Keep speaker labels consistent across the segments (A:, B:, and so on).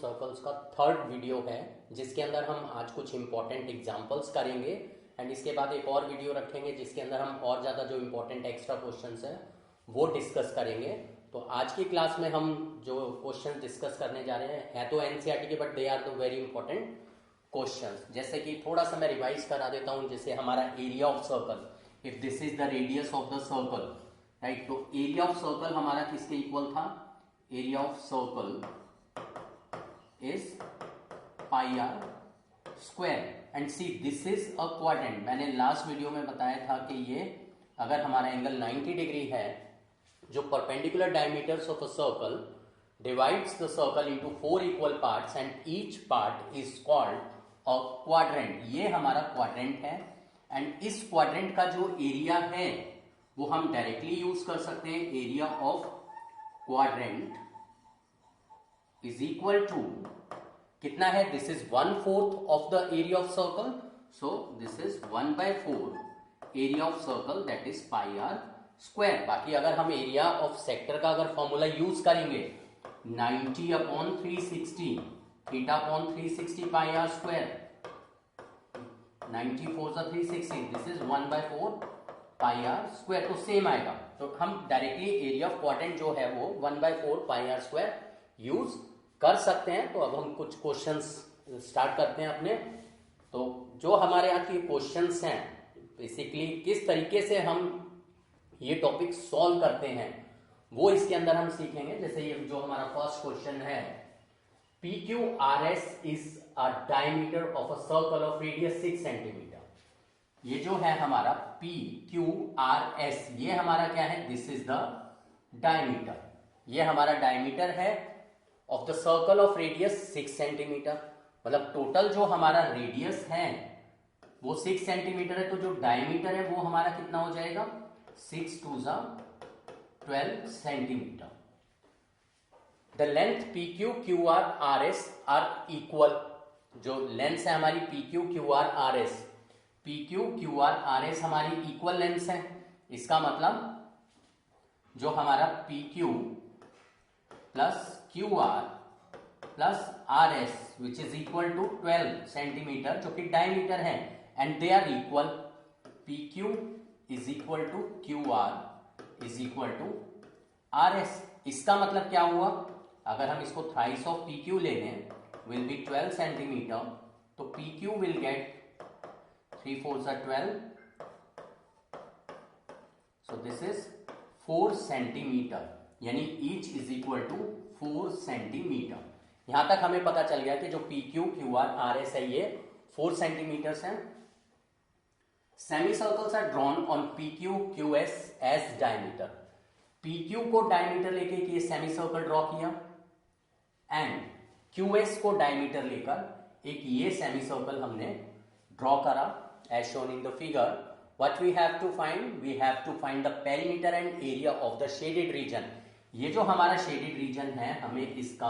A: Circles का third video है, जिसके अंदर हम आज कुछ इंपॉर्टेंट एग्जांपल्स करेंगे एंड इसके बाद एक और वीडियो रखेंगे जिसके अंदर हम और ज़्यादा जो इंपॉर्टेंट एक्स्ट्रा क्वेश्चंस हैं वो डिस्कस करेंगे। तो आज की क्लास में हम जो क्वेश्चन डिस्कस करने जा रहे हैं तो एनसीईआरटी के, but they are the very important questions. जैसे कि थोड़ा सा मैं रिवाइज करा देता हूँ। जैसे हमारा area of circle, if this is the radius of the circle, right, तो एरिया ऑफ सर्कल हमारा किसके इक्वल था? Area of circle is pi are square and see this is a quadrant. मैंने लास्ट वीडियो में बताया था कि ये अगर हमारा एंगल 90 डिग्री है, जो perpendicular diameters of a circle divides the circle into 4 equal parts and each part is called a quadrant. ये हमारा क्वाड्रेंट है एंड इस क्वाड्रेंट का जो एरिया है वो हम डायरेक्टली यूज कर सकते हैं। Area of quadrant is equal to कितना है? This is 1/4 of the area of circle, so this is 1/4 area of circle, that is pi are square. बाकी अगर हम एरिया ऑफ सेक्टर का अगर फॉर्मूला यूज करेंगे 90/360 θ/360 पाई आर स्क्वायर, 94 सा 360, this is 1/4 pi are square, तो सेम आएगा। तो हम डायरेक्टली एरिया ऑफ क्वाड्रेंट जो है वो 1/4 पाई आर स्क्वायर यूज कर सकते हैं। तो अब हम कुछ क्वेश्चंस स्टार्ट करते हैं अपने। तो जो हमारे यहाँ के क्वेश्चंस हैं, बेसिकली किस तरीके से हम ये टॉपिक सॉल्व करते हैं वो इसके अंदर हम सीखेंगे। जैसे ये जो हमारा फर्स्ट क्वेश्चन है, PQRS is a diameter of a circle of radius 6 centimetre. ये जो है हमारा PQRS, ये हमारा क्या है? This is the diameter. ये हमारा डायमीटर है of the circle of radius 6 centimetre. मतलब टोटल जो हमारा रेडियस है वो 6 सेंटीमीटर है, तो जो डायमीटर है वो हमारा कितना हो जाएगा? 6 2 12 centimetre. The length PQ QR RS are equal. जो लेंथ है हमारी PQ QR RS, PQ QR RS हमारी इक्वल लेंथ है। इसका मतलब जो हमारा PQ plus QR plus RS which is equal to 12 centimetre, जो कि डायमीटर है, and they are equal. PQ is equal to QR is equal to RS। इसका मतलब क्या हुआ? अगर हम इसको थ्राइस ऑफ PQ ले लें, विल बी 12 सेंटीमीटर, तो PQ will get 3 4 12, so this is 4 centimetre, यानी each is equal to 4 centimetre. यहां तक हमें पता चल गया कि जो PQ QR RS है ये 4 सेंटीमीटर्स हैं। Semicircles are drawn on PQ QS as diameter. PQ को डायमीटर लेके ये सेमी सर्कल ड्रॉ किया एंड QS को डायमीटर लेकर एक ये सेमी सर्कल हमने ड्रॉ करा as shown in the figure. What we have to find? We have to find the perimeter and area of the shaded region. ये जो हमारा शेडेड रीजन है, हमें इसका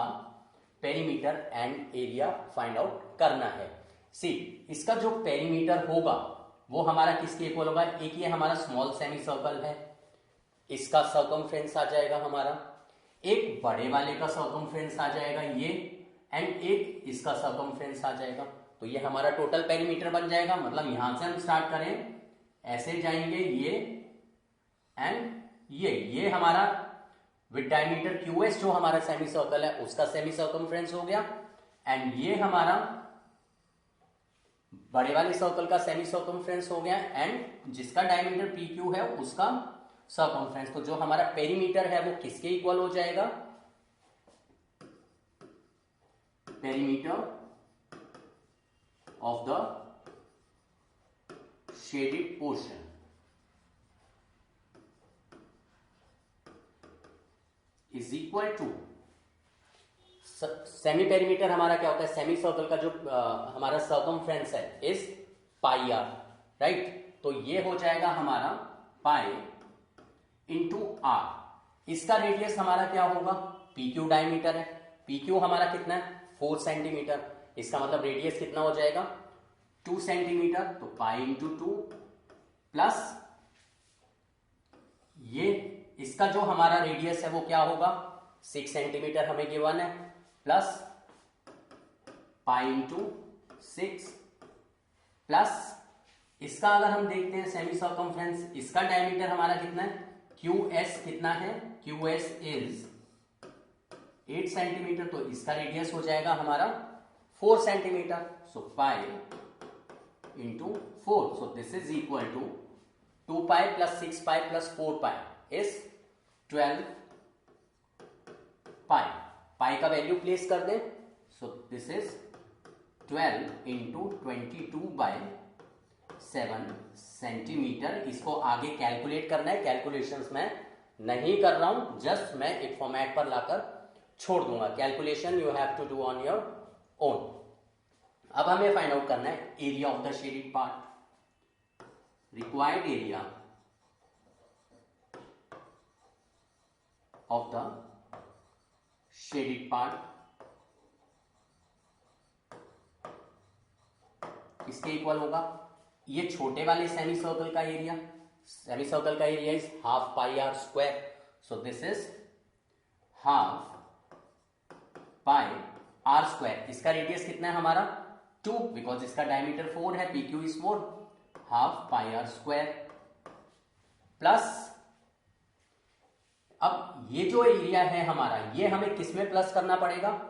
A: perimeter and area find out करना है। सी, इसका जो पेरीमीटर होगा वो हमारा किसके इक्वल होगा? एक ये हमारा स्मॉल सेमी सर्कल है, इसका सर्कमफ्रेंस आ जाएगा हमारा, एक बड़े वाले का सर्कमफ्रेंस आ जाएगा ये, एंड एक इसका सर्कमफ्रेंस आ जाएगा। तो ये हमारा टोटल पेरीमीटर बन जाएगा। मतलब यहां से हम स्टार्ट करें, ऐसे जाएंगे ये एंड ये हमारा विद डायमीटर QS जो हमारा सेमी सर्कल है उसका सेमी सर्कमफ्रेंस हो गया, एंड ये हमारा बड़े वाले सर्कल का सेमी सर्कमफ्रेंस हो गया, एंड जिसका डायमीटर PQ है उसका सर्कमफ्रेंस। तो जो हमारा पेरीमीटर है वो किसके इक्वल हो जाएगा? Perimeter of the shaded portion is equal to, semi perimeter हमारा क्या होता है? सेमी सर्कल का जो हमारा सर्कमफ्रेंस है इज पाई आर, राइट। तो ये हो जाएगा हमारा पाई इंटू आर। इसका रेडियस हमारा क्या होगा? PQ डायमीटर है, PQ हमारा कितना है? 4 सेंटीमीटर। इसका मतलब रेडियस कितना हो जाएगा? 2 सेंटीमीटर, तो पाई इंटू 2 प्लस ये इसका जो हमारा रेडियस है वो क्या होगा? 6 सेंटीमीटर हमें गिवन है, प्लस पाई इंटू 6 प्लस इसका अगर हम देखते हैं सेमी सर्कमफ्रेंस, इसका डायमीटर हमारा कितना है, QS कितना है, QS इज 8 सेंटीमीटर, तो इसका रेडियस हो जाएगा हमारा 4 centimetre. So pi into 4, so this is equal to 2 pi plus 6 pi plus 4 pi is 12 pi. Pi का वैल्यू प्लेस कर दें, so this is 12 into 22/7 centimetre. इसको आगे कैलकुलेट करना है, कैलकुलेशंस मैं नहीं कर रहा हूं, जस्ट मैं एक फॉर्मेट पर लाकर छोड़ दूंगा। Calculation you have to do on your own. अब हमें फाइंड आउट करना है area of the shaded part. Required area of the shaded part किसके इक्वल होगा, ये छोटे वाले सेमी सर्कल का एरिया, सेमी सर्कल का area is half pi are square, so this is half pi are square. इसका रेडियस कितना है हमारा 2, बिकॉज इसका डायमीटर 4 है, P Q is 4, half pi are square plus, अब ये जो एरिया है हमारा, ये हमें किसमें प्लस करना पड़ेगा,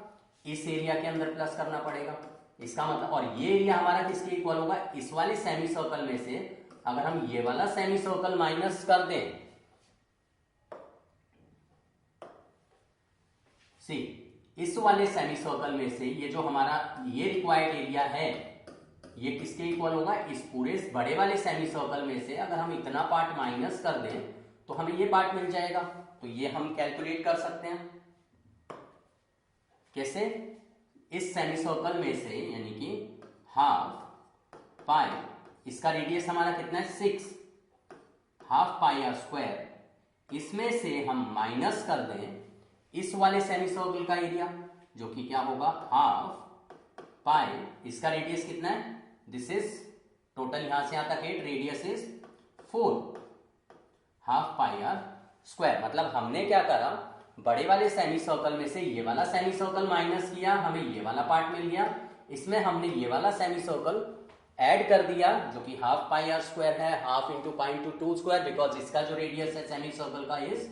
A: इस एरिया के अंदर प्लस करना पड़ेगा। इसका मतलब, और ये एरिया हमारा किसके इक्वल होगा, इस वाले सेमी सर्कल में से अगर हम ये वाला सेमी सर्कल माइनस कर दें, सी इस वाले सेमी सर्कल में से ये जो हमारा ये रिक्वायर्ड एरिया है, ये किसके इक्वल होगा, इस पूरे बड़े वाले सेमी सर्कल में से अगर हम इतना पार्ट माइनस कर दें तो हमें ये पार्ट मिल जाएगा। तो ये हम कैलकुलेट कर सकते हैं कैसे, इस सेमी सर्कल में से, यानी कि हाफ पाई, इसका रेडियस हमारा कितना है 6, हाफ पाई आर स्क्वायर, इसमें से हम माइनस कर दें इस वाले सेमी सर्कल का एरिया, जो कि क्या होगा हाफ पाई, इसका रेडियस कितना है, दिस इज टोटल यहां से यहां तक 8, radius is 4, half pi are square. मतलब हमने क्या करा, बड़े वाले सेमी सर्कल में से ये वाला सेमी सर्कल माइनस किया, हमें ये वाला पार्ट मिल गया, इसमें हमने ये वाला सेमी सर्कल ऐड कर दिया जो कि हाफ पाई आर स्क्वायर है, half into pi into 2 square, because इसका जो रेडियस है सेमी सर्कल का is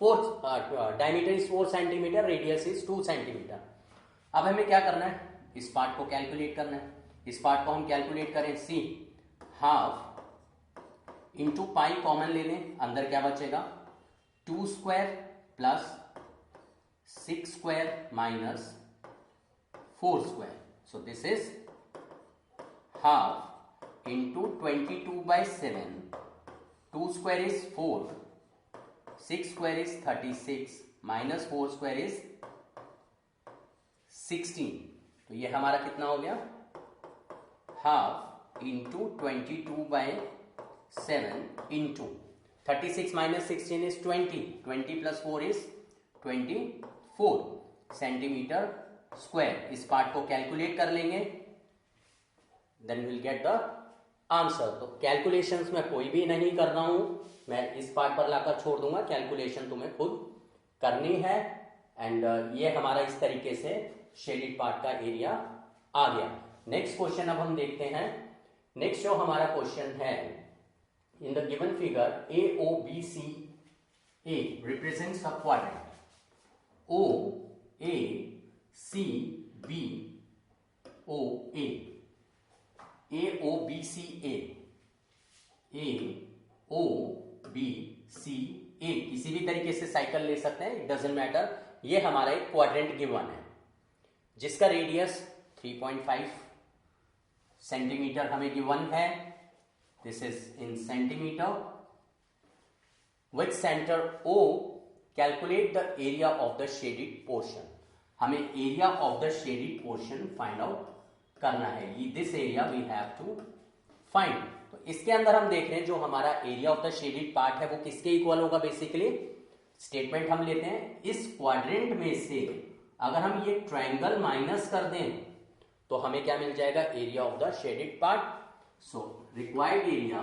A: 4, diameter is 4 centimetre, radius is 2 centimetre. अब हमें क्या करना है, इस पार्ट को कैलकुलेट करना है। इस पार्ट को हम कैलकुलेट करें, सी हाफ इंटू पाई कॉमन ले लें, अंदर क्या बचेगा 2 square plus 6 square minus 4 square, so this is half into 22/7, 2 square is 4, 6 square is 36 minus 4 square is 16, तो ये हमारा कितना हो गया, half into 22/7 into 36 minus 16 is 20, 20 plus 4 is 24 centimetre square. इस पार्ट को कैलकुलेट कर लेंगे, then will get the answer. तो कैलकुलेशंस में कोई भी नहीं कर रहा हूं, मैं इस पार्ट पर लाकर छोड़ दूंगा, कैलकुलेशन तुम्हें खुद करनी है। एंड ये हमारा इस तरीके से शेडेड पार्ट का एरिया आ गया। नेक्स्ट क्वेश्चन अब हम देखते हैं। नेक्स्ट जो हमारा क्वेश्चन है, in the given figure AOBCA represents a quadrant. AOBCA किसी भी तरीके से साइकिल ले सकते हैं, इट डजेंट मैटर। ये हमारा एक क्वाड्रेंट गिवन है जिसका रेडियस 3.5 सेंटीमीटर हमें गिवन है, this is in centimetre, with centre O, calculate the area of the shaded portion. हमें area of the shaded portion find out करना है, this area we have to find. तो इसके अंदर हम देख रहे हैं जो हमारा area of the shaded part है वो किसके इक्वल होगा, बेसिकली स्टेटमेंट हम लेते हैं, इस क्वाड्रेंट में से अगर हम ये ट्रायंगल माइनस कर दें तो हमें क्या मिल जाएगा, area of the shaded part. So required area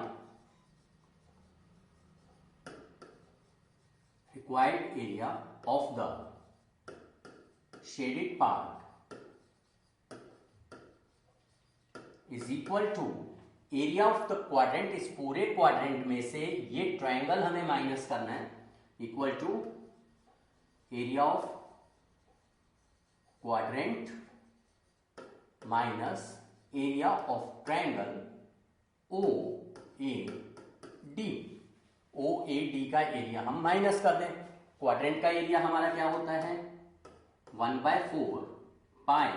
A: of the shaded part is equal to area of the quadrant, इस पूरे क्वाड्रेंट में से ये ट्रायंगल हमें माइनस करना है, equal to area of quadrant minus area of triangle O A D. O A D का area हम माइनस कर दें। क्वाड्रेंट का एरिया हमारा क्या होता है 1/4 पाई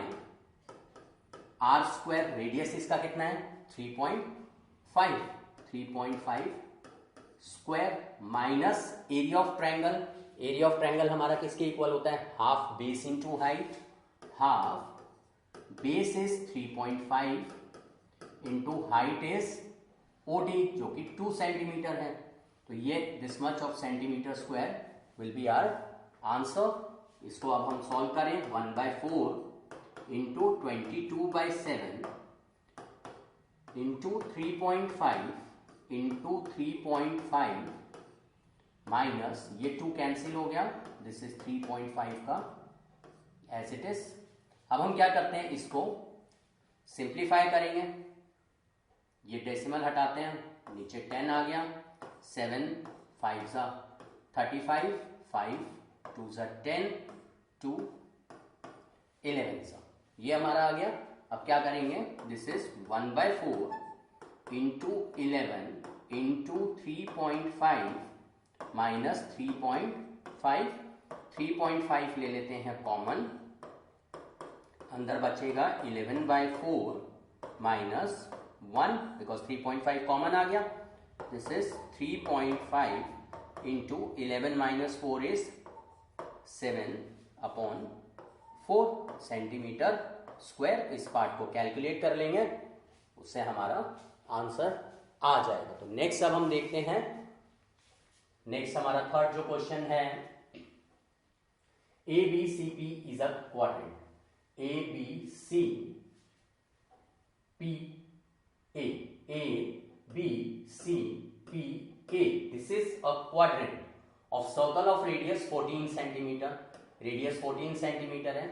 A: आर स्क्वायर, रेडियस इसका कितना है 3.5 square minus area of triangle. Area of triangle हमारा किसके इक्वल होता है half base into height. Half base is 3.5 into height is OD जो कि 2 सेंटीमीटर है। तो ये this much of centimetre square will be our answer. इसको अब हम सॉल्व करें 1/4 इंटू 22/7 इंटू 3.5 इंटू 3.5 माइनस ये 2 कैंसिल हो गया, दिस इज 3.5 का एज इट इज। अब हम क्या करते हैं इसको सिंप्लीफाई करेंगे, ये डेसिमल हटाते हैं, नीचे 10 आ गया, 7 5 सा 35, 5 2 सा 10, 2 11 सा, ये हमारा आ गया। अब क्या करेंगे this is 1/4 into 11 into 3.5 minus 3.5, 3.5 ले लेते हैं कॉमन, अंदर बचेगा 11/4 माइनस 1 बिकॉज 3.5 कॉमन आ गया। This is 3.5 into 11 minus 4 is 7/4 centimetre square. इस पार्ट को कैलकुलेट कर लेंगे, उससे हमारा आंसर आ जाएगा। तो नेक्स्ट अब हम देखते हैं, नेक्स्ट हमारा थर्ड जो क्वेश्चन है, A B C P is a quadrant. A B C P A, A B C P A, this is a quadrant of circle of radius 14 centimetre, radius 14 centimetre है,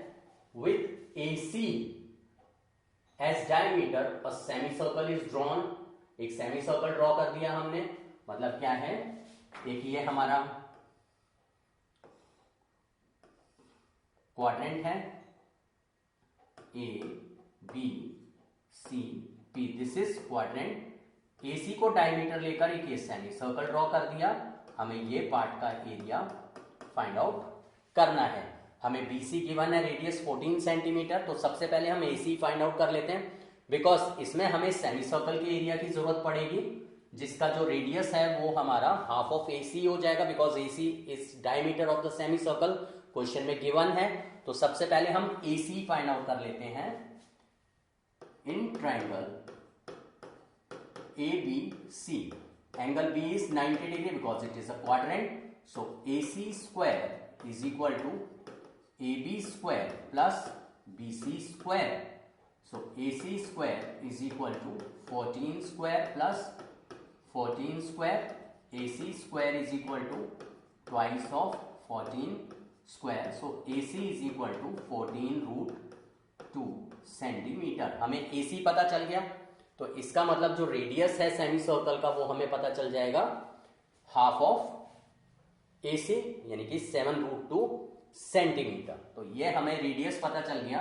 A: with AC as diameter a semicircle is drawn। एक semicircle draw कर दिया हमने, मतलब क्या है, एक ये हमारा क्वाड्रेंट है A B C P, this is quadrant. AC को डायमीटर लेकर एक ये सेमी सर्कल ड्रॉ कर दिया, हमें ये पार्ट का एरिया फाइंड आउट करना है। हमें BC गिवन है रेडियस 14 सेंटीमीटर, तो सबसे पहले हम AC फाइंड आउट कर लेते हैं, बिकॉज इसमें हमें सेमी सर्कल के एरिया की जरूरत पड़ेगी, जिसका जो रेडियस है वो हमारा हाफ ऑफ AC हो जाएगा, because AC is diameter of the semi circle, question में गिवन है। तो सबसे पहले हम AC फाइंड आउट कर लेते हैं in triangle ABC। Angle B is 90 degree because it is a quadrant, so AC square is equal to AB square plus BC square, so AC square is equal to 14 square plus 14 square, AC square is equal to twice of 14 square, so AC is equal to 14√2 centimetre. हमें AC पता चल गया, तो इसका मतलब जो radius है semicircle का वो हमें पता चल जाएगा हाफ ऑफ AC, यानी कि 7√2 सेंटीमीटर। तो ये हमें रेडियस पता चल गया,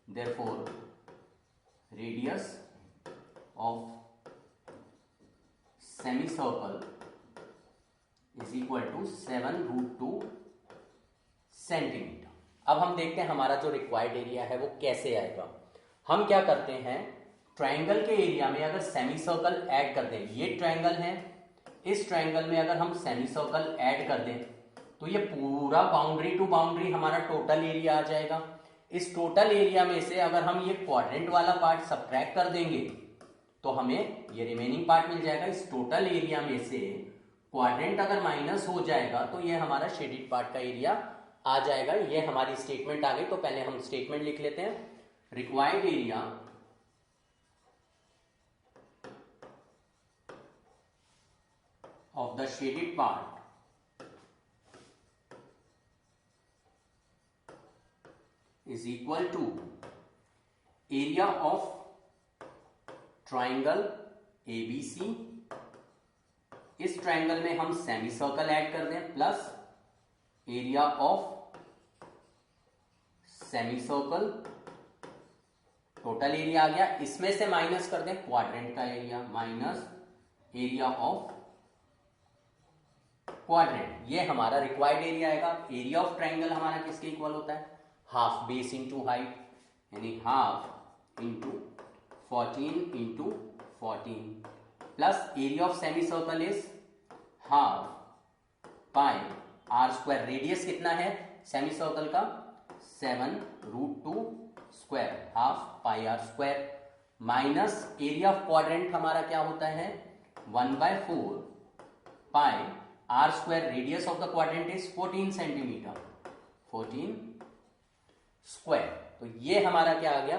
A: therefore radius of semi circle is equal to 7√2 centimetre. अब हम देखते हैं हमारा जो रिक्वायर्ड एरिया है वो कैसे आएगा। हम क्या करते हैं, ट्रायंगल के एरिया में अगर सेमी सर्कल ऐड कर दें, ये ट्रायंगल है, इस ट्रायंगल में अगर हम सेमी सर्कल ऐड कर दें तो ये पूरा बाउंड्री टू बाउंड्री हमारा टोटल एरिया आ जाएगा। इस टोटल एरिया में से अगर हम ये क्वाड्रेंट वाला पार्ट सब्ट्रैक्ट कर देंगे तो हमें ये रिमेनिंग पार्ट मिल जाएगा। इस टोटल एरिया में से क्वाड्रेंट अगर माइनस हो जाएगा तो ये हमारा शेडेड पार्ट का एरिया आ जाएगा। ये हमारी स्टेटमेंट आ गई। तो पहले हम स्टेटमेंट लिख लेते हैं, required area of the shaded part is equal to area of triangle ABC, इस ट्राइंगल में हम सेमी सर्कल ऐड कर दें plus area of semi circle, total area आ गया। इसमें से माइनस कर दें क्वाड्रेंट का एरिया, माइनस एरिया ऑफ क्वाड्रेंट, ये हमारा रिक्वायर्ड एरिया आएगा। एरिया ऑफ ट्राइंगल हमारा किसके इक्वल होता है, हाफ बेस इंटू हाइट, यानी half into 14 into 14 plus area of semi circle is half pi are square. Radius कितना है सेमी सर्कल का, 7√2 square, half pi are square, minus area of quadrant हमारा क्या होता है 1/4 pi are square. Radius of the quadrant is 14 centimetre, 14 square. तो ये हमारा क्या आ गया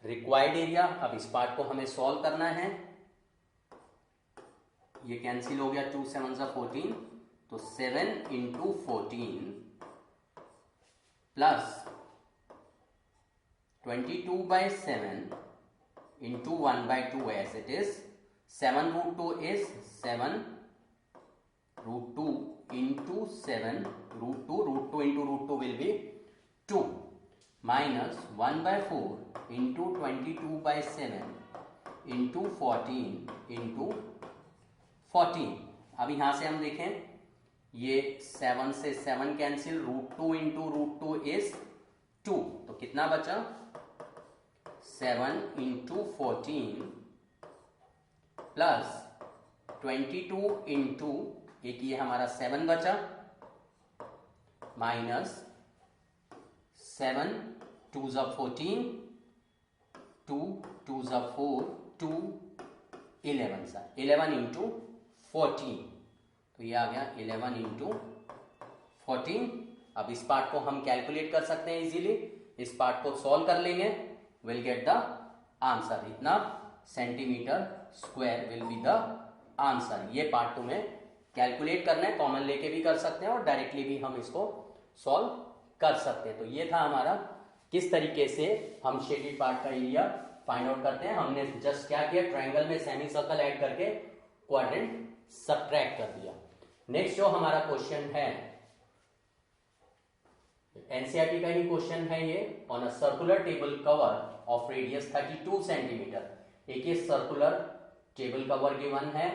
A: रिक्वायर्ड एरिया। अब इस पार्ट को हमें सॉल्व करना है, ये कैंसिल हो गया, 2 7 14, तो 7 into 14 plus 22/7 into 1/2 as it is, 7√2 is 7√2 into 7 √2 into √2 will be 2 minus 1/4 into 22/7 into 14 into 14। अब यहां से हम देखें ये 7 से 7 कैंसिल, √2 into √2 is 2, तो कितना बचा 7 into 14 प्लस 22 into एक ये हमारा 7 बचा माइनस 7 2 14, 2 2 4, 2 11 सा 11 इंटू 14, तो ये आ गया 11 इंटू 14। अब इस पार्ट को हम कैलकुलेट कर सकते हैं इजीली, इस पार्ट को सॉल्व कर लेंगे, विल गेट द आंसर, इतना centimetre square will be the answer. ये पार्ट तुम्हें कैलकुलेट करना है, कॉमन लेके भी कर सकते हैं और डायरेक्टली भी हम इसको सॉल्व कर सकते हैं। तो ये था हमारा किस तरीके से हम शेडेड पार्ट का एरिया फाइंड आउट करते हैं। हमने जस्ट क्या किया, ट्राइंगल में सेमी सर्कल ऐड करके क्वाड्रेंट सब्ट्रैक्ट कर दिया। नेक्स्ट जो हमारा क्वेश्चन है एनसीईआरटी का ही क्वेश्चन है ये, on a circular table cover of radius 32 centimetre. एक ये सर्कुलर टेबल कवर गिवन है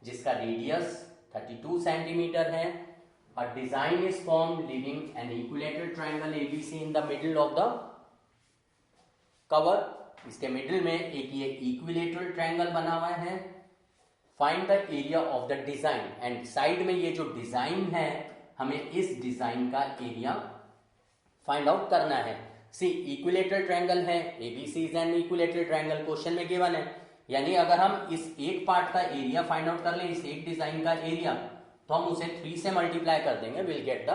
A: जिसका रेडियस 32 सेंटीमीटर है। A design is formed leaving an equilateral triangle ABC in the middle of the cover। इसके middle में एक ये इक्विलेटरल ट्रायंगल बना हुआ है। Find the area of the design, and side में ये जो डिजाइन है हमें इस डिजाइन का एरिया फाइंड आउट करना है। सी इक्विलेटरल ट्रायंगल है, ABC is an equilateral triangle question में गिवन है, यानी अगर हम इस एक पार्ट का एरिया फाइंड आउट कर लें, इस एक डिजाइन का एरिया, तो हम उसे 3 से मल्टीप्लाई कर देंगे, विल गेट द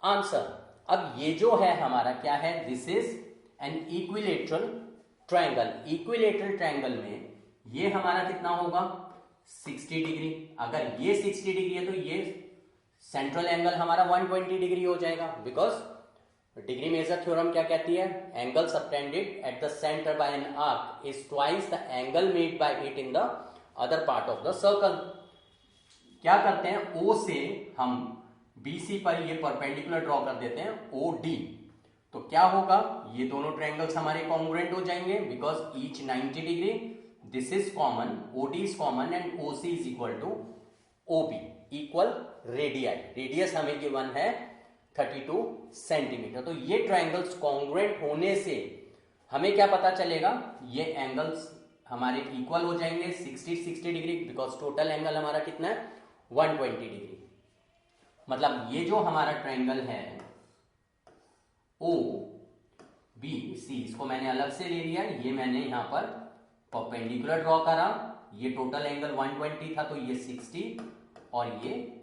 A: आंसर। अब ये जो है हमारा क्या है, this is an equilateral triangle. Equilateral triangle में ये हमारा कितना होगा 60 डिग्री। अगर ये 60 डिग्री है तो ये सेंट्रल एंगल हमारा 120 डिग्री हो जाएगा, बिकॉज डिग्री मेजर थ्योरम क्या कहती है, angle subtended at the centre by an arc is twice the angle made by it in the other part of the circle. क्या करते हैं, O से हम BC पर ये परपेंडिकुलर ड्रॉ कर देते हैं OD, तो क्या होगा, ये दोनों ट्रायंगल्स हमारे कॉन्ग्रुएंट हो जाएंगे because each 90 degree, this is common, OD is common and OC is equal to OB, equal radii. Radius हमें गिवन है 32 सेंटीमीटर। तो ये ट्रायंगल्स कॉन्ग्रुएंट होने से हमें क्या पता चलेगा, ये एंगल्स हमारे इक्वल हो जाएंगे 60 डिग्री, बिकॉज टोटल एंगल हमारा कितना है 120 डिग्री। मतलब ये जो हमारा ट्रायंगल है OBC, इसको मैंने अलग से ले लिया, ये मैंने यहां पर परपेंडिकुलर ड्रॉ करा, ये टोटल एंगल 120 था तो ये 60 और ये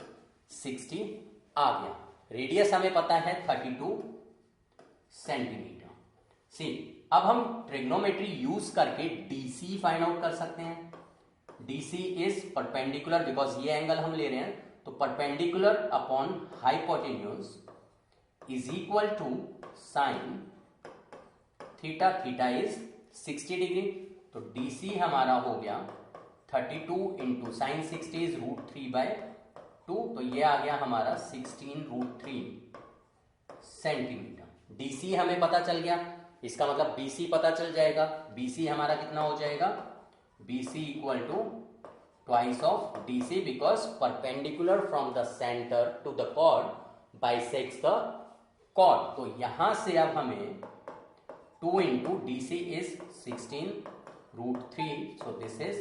A: 60 आ गया। रेडियस हमें पता है 32 सेंटीमीटर। सी अब हम ट्रिग्नोमेट्री यूज करके DC फाइंड आउट कर सकते हैं। DC इज परपेंडिकुलर, बिकॉज ये एंगल हम ले रहे हैं, तो perpendicular upon hypotenuse is equal to sine theta, theta is 60 degree. तो DC हमारा हो गया 32 इंटू साइन 60 इज √3/2, तो ये आ गया हमारा 16√3 सेंटीमीटर। DC हमें पता चल गया, इसका मतलब BC पता चल जाएगा। BC हमारा कितना हो जाएगा, BC equal to twice of DC because perpendicular from the centre to the chord bisects the chord. तो यहां से अब हमें 2 into DC is 16√3, so this is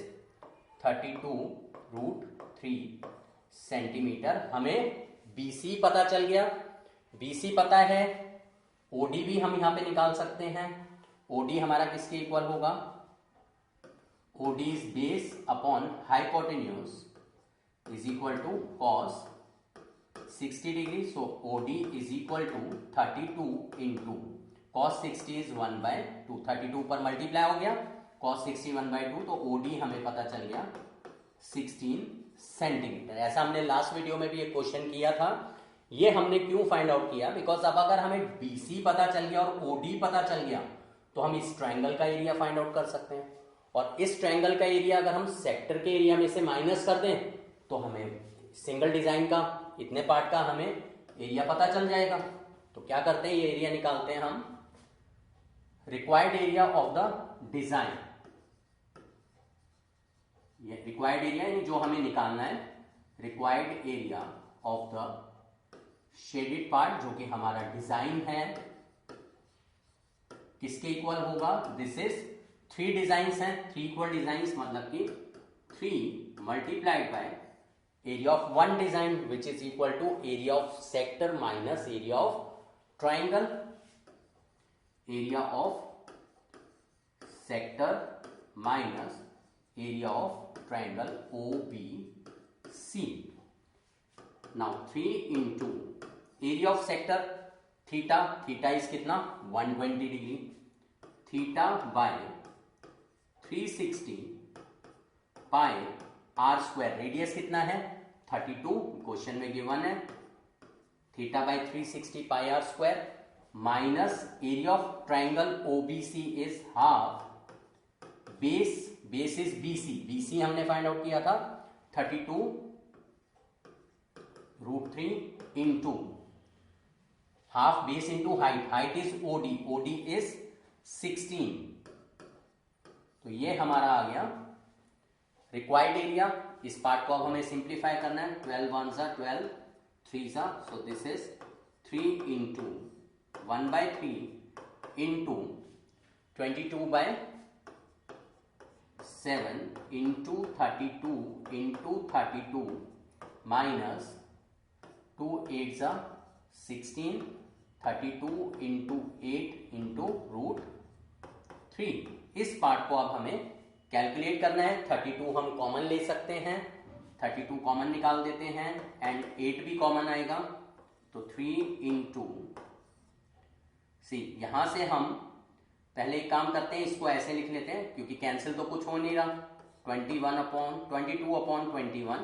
A: 32√3 centimetre. हमें BC पता चल गया, BC पता है, OD भी हम यहां पे निकाल सकते हैं। OD हमारा किसके इक्वल होगा, OD is base upon hypotenuse is equal to cos 60 degree, so OD is equal to 32 into cos 60 is 1/2, 32 पर मल्टीप्लाई हो गया, cos 60 1/2, तो OD हमें पता चल गया 16 सेंटीमीटर। ऐसा हमने लास्ट वीडियो में भी एक क्वेश्चन किया था। ये हमने क्यों फाइंड आउट किया, बिकॉज अब अगर हमें BC पता चल गया और OD पता चल गया तो हम इस ट्रायंगल का एरिया फाइंड आउट कर सकते हैं, और इस ट्रायंगल का एरिया अगर हम सेक्टर के एरिया में से माइनस कर दें तो हमें सिंगल डिजाइन का इतने पार्ट का हमें एरिया पता चल जाएगा। तो क्या करते हैं, ये एरिया निकालते हैं हम, required area of the design. ये रिक्वायर्ड एरिया यानी जो हमें निकालना है, required area of the shaded part जो कि हमारा डिजाइन है, किसके इक्वल होगा, दिस इज 3 डिजाइंस हैं, 3 इक्वल डिजाइंस, मतलब कि 3 multiplied by area of one design which is equal to area of sector minus area of triangle, area of sector minus area of triangle OBC। Now 3 into area of sector theta, theta is कितना 120 degree, theta by 360 pi r², radius कितना है 32, question में given है, theta by 360 pi r² minus area of triangle OBC is half, base is BC हमने find out किया था 32√3 into half base into height is OD is 16, तो ये हमारा आ गया रिक्वायर्ड एरिया। इस पार्ट को अब हमें सिंप्लीफाई करना है, 12 1 सा 12 3 सा, सो this is 3 into 1/3 into 22/7 into 32 into 32 minus 2 8 सा 16, 32 इंटू 8 इंटू √3। इस पार्ट को अब हमें कैलकुलेट करना है। 32 हम कॉमन ले सकते हैं, 32 कॉमन निकाल देते हैं एंड 8 भी कॉमन आएगा, तो 3 इंटू यहां से हम पहले एक काम करते हैं, इसको ऐसे लिख लेते हैं क्योंकि कैंसिल तो कुछ हो नहीं रहा, 22/21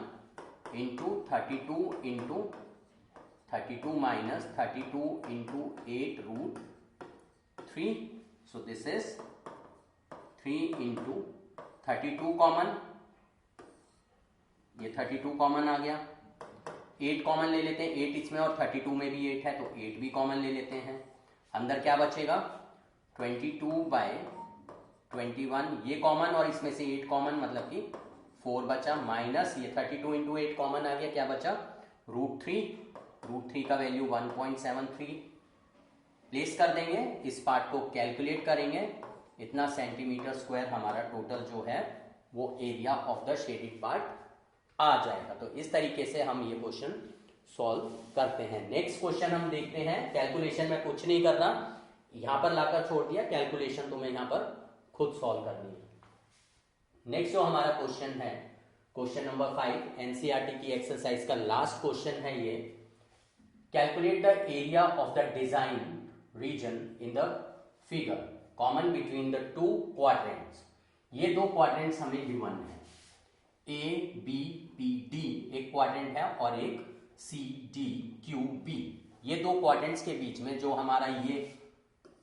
A: into 32 into 32 minus 32 into 8√3, so this is 3 into 32 common, ये 32 कॉमन आ गया, 8 कॉमन ले लेते हैं, 8 इसमें और 32 में भी 8 है तो 8 भी कॉमन ले लेते हैं। अंदर क्या बचेगा 22/21, ये कॉमन और इसमें से 8 कॉमन, मतलब कि 4 बचा, माइनस ये 32 इंटू 8 कॉमन आ गया, क्या बचा √3 का वैल्यू 1.73 प्लेस कर देंगे, इस पार्ट को कैलकुलेट करेंगे, इतना सेंटीमीटर स्क्वायर हमारा टोटल जो है वो area of the shaded part आ जाएगा। तो इस तरीके से हम ये क्वेश्चन सॉल्व करते हैं। नेक्स्ट क्वेश्चन हम देखते हैं, कैलकुलेशन में कुछ नहीं करना, यहां पर लाकर छोड़ दिया, कैलकुलेशन तुम्हें यहां पर खुद सॉल्व करनी है। नेक्स्ट जो हमारा क्वेश्चन है, क्वेश्चन नंबर 5 एनसीईआरटी की एक्सरसाइज का लास्ट क्वेश्चन है ये, calculate the area of the design region in the figure common between the 2 quadrants. ये 2 क्वाड्रेंट्स हमें गिवन है, ABPD एक क्वाड्रेंट है और एक CDQB। ये 2 क्वाड्रेंट्स के बीच में जो हमारा ये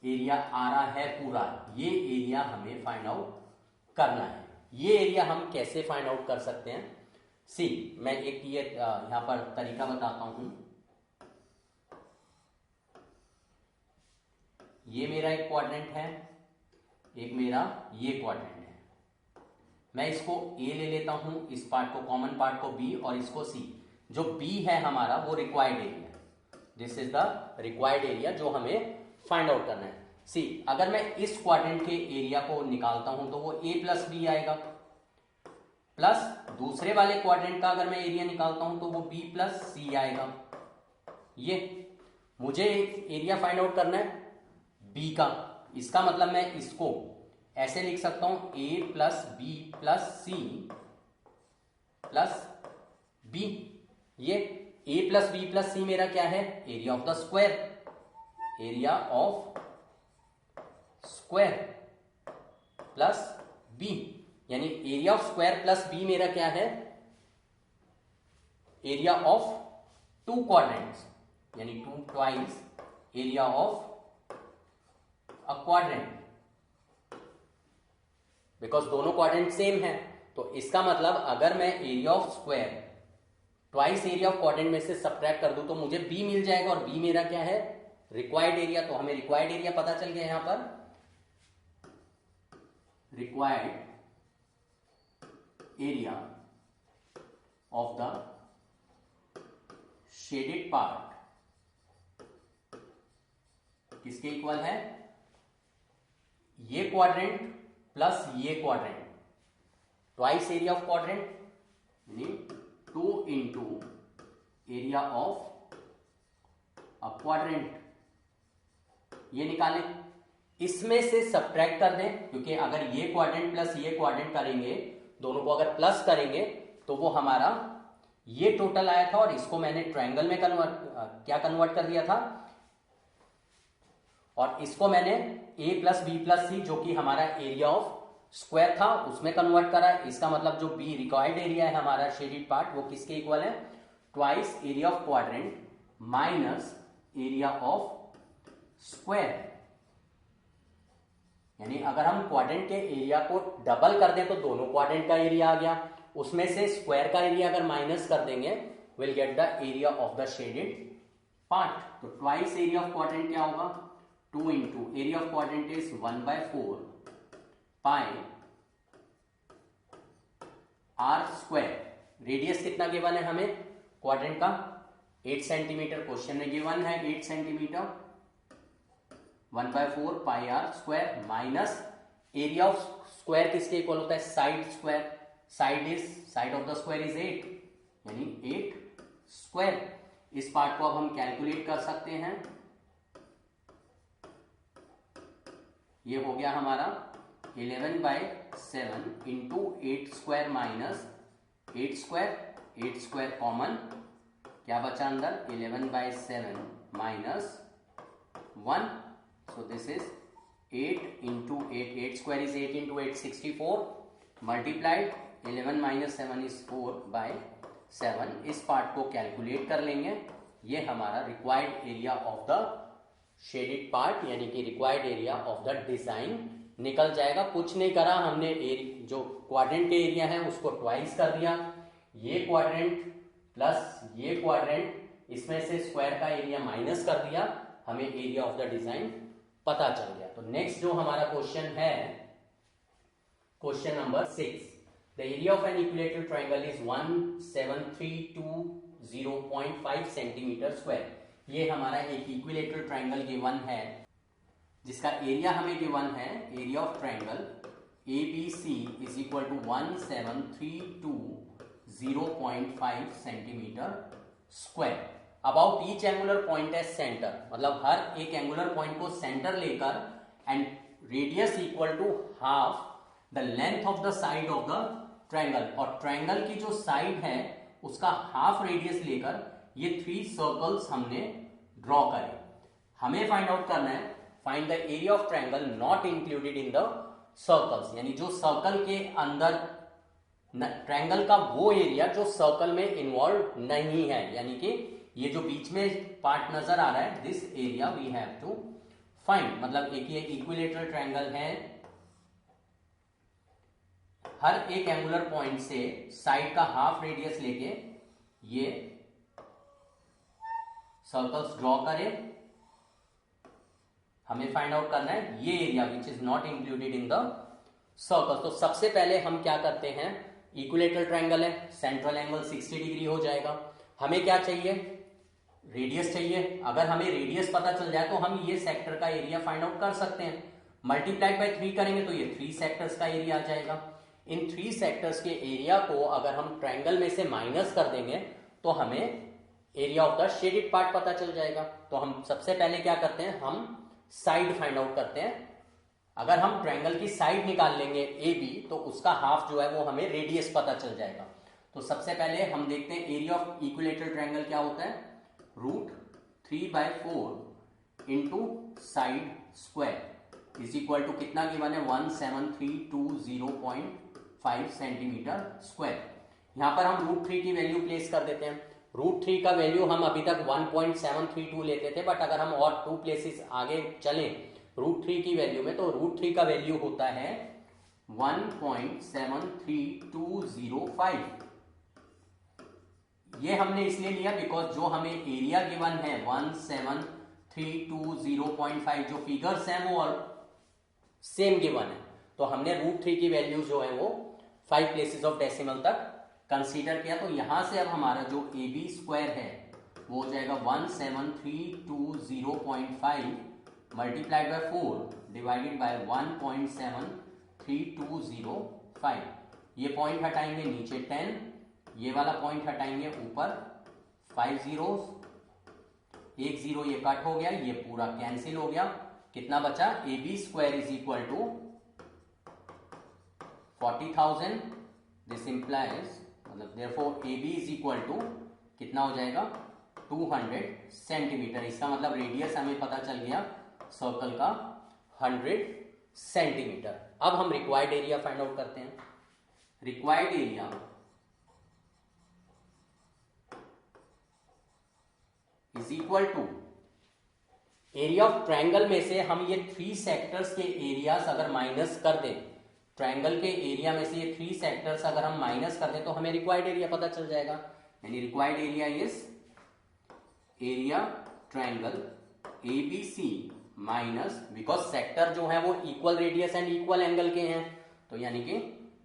A: एरिया आ रहा है पूरा, ये एरिया हमें फाइंड आउट करना है। ये एरिया हम कैसे फाइंड आउट कर सकते हैं? सी, मैं एक ये यहां पर तरीका बताता हूं। ये मेरा एक क्वाड्रेंट है, एक मेरा ये क्वाड्रेंट है। मैं इसको ए ले लेता हूं, इस पार्ट को, कॉमन पार्ट को बी, और इसको सी। जो बी है हमारा वो रिक्वायर्ड एरिया है। This is the required area जो हमें फाइंड आउट करना है। सी, अगर मैं इस क्वाड्रेंट के एरिया को निकालता हूं तो वो ए प्लस बी आएगा, प्लस दूसरे वाले क्वाड्रेंट का अगर मैं एरिया निकालता हूं तो वो बी प्लस सी आएगा। ये मुझे एरिया फाइंड आउट करना है बी का। इसका मतलब मैं इसको ऐसे लिख सकता हूं, A plus B plus C plus B. ये A plus B plus C मेरा क्या है? Area of the square, area of square plus B, यानी area of square plus B मेरा क्या है? एरिया ऑफ टू क्वाड्रेंट्स, यानी two twice area of a quadrant, because दोनों क्वाड्रेंट सेम है। तो इसका मतलब अगर मैं area of square twice area of quadrant में से सब्ट्रैक्ट कर दूं तो मुझे बी मिल जाएगा, और बी मेरा क्या है? Required area. तो हमें रिक्वायर्ड एरिया पता चल गया यहां पर। Required area of the shaded part किसके इक्वल है? ये क्वाड्रेंट प्लस ये quadrant, twice area of quadrant, यानी 2 into area of a quadrant. ये निकालें, इसमें से सब्ट्रैक्ट कर दें, क्योंकि अगर ये क्वाड्रेंट प्लस ये क्वाड्रेंट करेंगे, दोनों को अगर प्लस करेंगे तो वो हमारा ये टोटल आया था, और इसको मैंने ट्रायंगल में कन्वर्ट कर दिया था, और इसको मैंने ए प्लस बी प्लस सी जो कि हमारा एरिया ऑफ स्क्वायर था उसमें कन्वर्ट करा। इसका मतलब जो बी रिक्वायर्ड एरिया है हमारा शेडेड पार्ट, वो किसके इक्वल है? Twice area of quadrant minus area of square. यानी अगर हम क्वाड्रेंट के एरिया को डबल कर दें तो दोनों क्वाड्रेंट का एरिया आ गया, उसमें से स्क्वायर का एरिया अगर माइनस कर देंगे will get the area of the shaded part. तो ट्वाइस एरिया ऑफ क्वाड्रेंट क्या होगा? 2 into area of quadrant is 1/4 pi are square. Radius कितना गिवन है हमें क्वाड्रेंट का? 8 सेंटीमीटर। क्वेश्चन में गिवन है 8 centimetre. 1/4 pi are square minus area of square किसके इक्वल होता है? Side square. Side of the square is 8, यानी 8 स्क्वायर। इस पार्ट को अब हम कैलकुलेट कर सकते हैं। ये हो गया हमारा 11/7 into 8 square minus 8 square, 8 square common, क्या बचा अंदर? 11/7 minus 1, so this is 8 into 8, 8 square is 8 into 8 64 multiplied 11 minus 7 is 4/7। इस पार्ट को कैलकुलेट कर लेंगे। ये हमारा required area of the shaded part, यानी कि required area of the design निकल जाएगा। कुछ नहीं करा हमने, जो क्वाड्रेंट के एरिया है उसको ट्वाइस कर दिया। ये क्वाड्रेंट प्लस ये क्वाड्रेंट, इसमें से स्क्वायर का एरिया माइनस कर दिया, हमें एरिया ऑफ द डिजाइन पता चल गया। तो नेक्स्ट जो हमारा क्वेश्चन है, question number 6, the area of an equilateral triangle is 17320.5 centimetre square. ये हमारा एक इक्विलेटरल ट्रायंगल गिवन है जिसका एरिया हमें गिवन है, area of triangle ABC is equal to 17320.5 centimetre square. About each angular point as centre, मतलब हर एक एंगुलर पॉइंट को सेंटर लेकर, and radius equal to half the length of the side of the triangle, और triangle की जो side है उसका हाफ रेडियस लेकर ये 3 सर्कल्स हमने ड्रॉ करे। हमें फाइंड आउट करना है, find the area of triangle not included in the circles, यानी जो सर्कल के अंदर, ट्रायंगल का वो एरिया जो सर्कल में इन्वॉल्व नहीं है, यानी कि ये जो बीच में पार्ट नजर आ रहा है, this area we have to find. मतलब एक ये इक्विलेटरल ट्रायंगल है, हर एक एंगुलर पॉइंट से साइड का हाफ रेडियस लेके ये सर्कल्स ड्रॉ करें। हमें फाइंड आउट करना है ये area which is not included in the circle. तो सबसे पहले हम क्या करते हैं, इक्विलेटरल ट्रायंगल है, सेंट्रल एंगल 60 डिग्री हो जाएगा। हमें क्या चाहिए, रेडियस चाहिए। अगर हमें रेडियस पता चल जाए तो हम ये सेक्टर का एरिया फाइंड आउट कर सकते हैं। मल्टीप्लाइड बाय 3 करेंगे तो ये 3 सेक्टर्स का एरिया आ जाएगा। इन 3 सेक्टर्स के एरिया को अगर हम ट्रायंगल में से माइनस कर देंगे तो हमें area of the shaded part पता चल जाएगा। तो हम सबसे पहले क्या करते हैं, हम साइड फाइंड आउट करते हैं। अगर हम ट्रायंगल की साइड निकाल लेंगे ए बी तो उसका हाफ जो है वो हमें रेडियस पता चल जाएगा। तो सबसे पहले हम देखते हैं एरिया ऑफ इक्विलेटरल ट्रायंगल क्या होता है, √3/4 into side square is equal to कितना गिवन है 17320.5 सेंटीमीटर स्क्वायर। यहां पर हम √3 की वैल्यू प्लेस कर देते हैं। √3 का वैल्यू हम अभी तक 1.732 लेते थे, बट अगर हम और 2 प्लेसेस आगे चलें √3 की वैल्यू में तो √3 का वैल्यू होता है 1.73205। ये हमने इसलिए लिया बिकॉज जो हमें एरिया गिवन है 17320.5 जो फिगर्स हैं वो सेम गिवन है। तो हमने √3 की वैल्यू जो है वो 5 प्लेसेस ऑफ डेसिमल तक कंसीडर किया। तो यहां से अब हमारा जो ए बी स्क्वायर है वो हो जाएगा 17320.5 मल्टीप्लाइड बाय 4 डिवाइडेड बाय 1.73205। ये पॉइंट हटाएंगे नीचे 10, ये वाला पॉइंट हटाएंगे ऊपर 5 zeros, 1 0 ये कट हो गया, ये पूरा कैंसिल हो गया। कितना बचा, A B square is equal to 40,000। This implies मतलब therefore A B is equal to कितना हो जाएगा 200 सेंटीमीटर। इसका मतलब रेडियस हमें पता चल गया सर्कल का 100 सेंटीमीटर। अब हम रिक्वायर्ड एरिया फाइंड आउट करते हैं। Required area is equal to area of triangle में से हम ये 3 सेक्टर्स के एरियाज अगर माइनस कर दें, ट्रायंगल के एरिया में से ये 3 सेक्टर्स अगर हम माइनस कर दें तो हमें रिक्वायर्ड एरिया पता चल जाएगा। यानी required area is area triangle ABC minus, because sector जो है वो equal radius and equal angle के हैं, तो यानी कि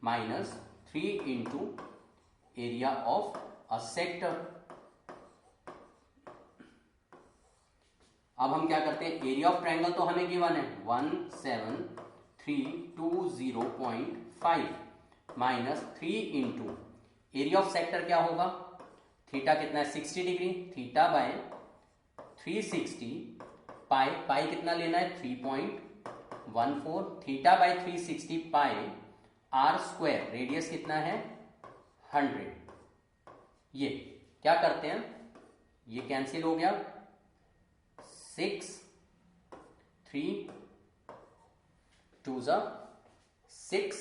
A: -3 into area of a sector. अब हम क्या करते हैं, एरिया ऑफ ट्रायंगल तो हमें गिवन है 17320.5 minus 3 into area of sector क्या होगा, थीटा कितना है 60 degree, theta by 360 pi, pi कितना लेना है 3.14, theta by 360 pi are square, radius कितना है 100। ये क्या करते हैं, ये कैंसिल हो गया, 6 3 2 6,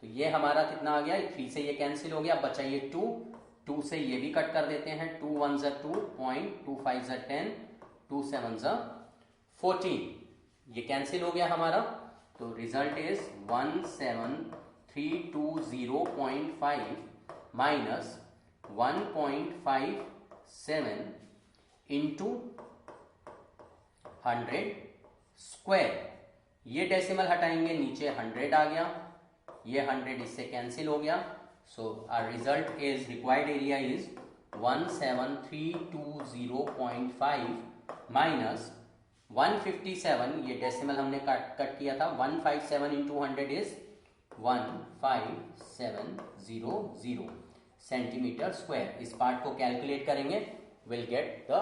A: तो ये हमारा कितना आ गया, 3 से ये कैंसिल हो गया, बचा ये 2 से ये भी कट कर देते हैं, 2 1 2, 2 5 10, 2 7 14, ये कैंसिल हो गया हमारा। तो result is 17320.5 minus 1.57 into 100 square. ये डेसिमल हटाएंगे, नीचे 100 आ गया, ये 100 इससे कैंसिल हो गया। So our result is required area is 17320.5 minus 157, ये डेसिमल हमने कट किया था, 157 इंटू 100 इज 15700 सेंटीमीटर स्क्वायर। इस पार्ट को कैलकुलेट करेंगे, विल गेट द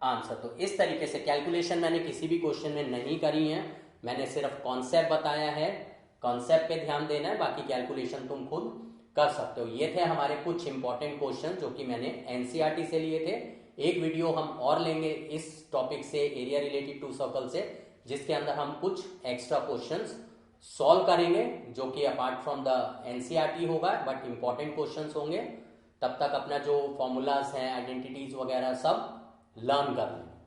A: आंसर। तो इस तरीके से कैलकुलेशन मैंने किसी भी क्वेश्चन में नहीं करी है, मैंने सिर्फ कॉन्सेप्ट बताया है, कॉन्सेप्ट पे ध्यान देना है, बाकी कैलकुलेशन तुम खुद कर सकते हो। ये थे हमारे कुछ इंपॉर्टेंट क्वेश्चन जो कि मैंने एनसीईआरटी से लिए थे। एक वीडियो हम और लेंगे इस टॉपिक से, एरिया रिलेटेड टू सर्कल से, जिसके अंदर हम कुछ एक्स्ट्रा क्वेश्चंस सॉल्व करेंगे जो कि अपार्ट फ्रॉम द एनसीईआरटी होगा, बट इंपॉर्टेंट क्वेश्चंस होंगे। तब तक अपना जो फॉर्मूलाज हैं, आइडेंटिटीज वगैरह सब लर्न कर लें।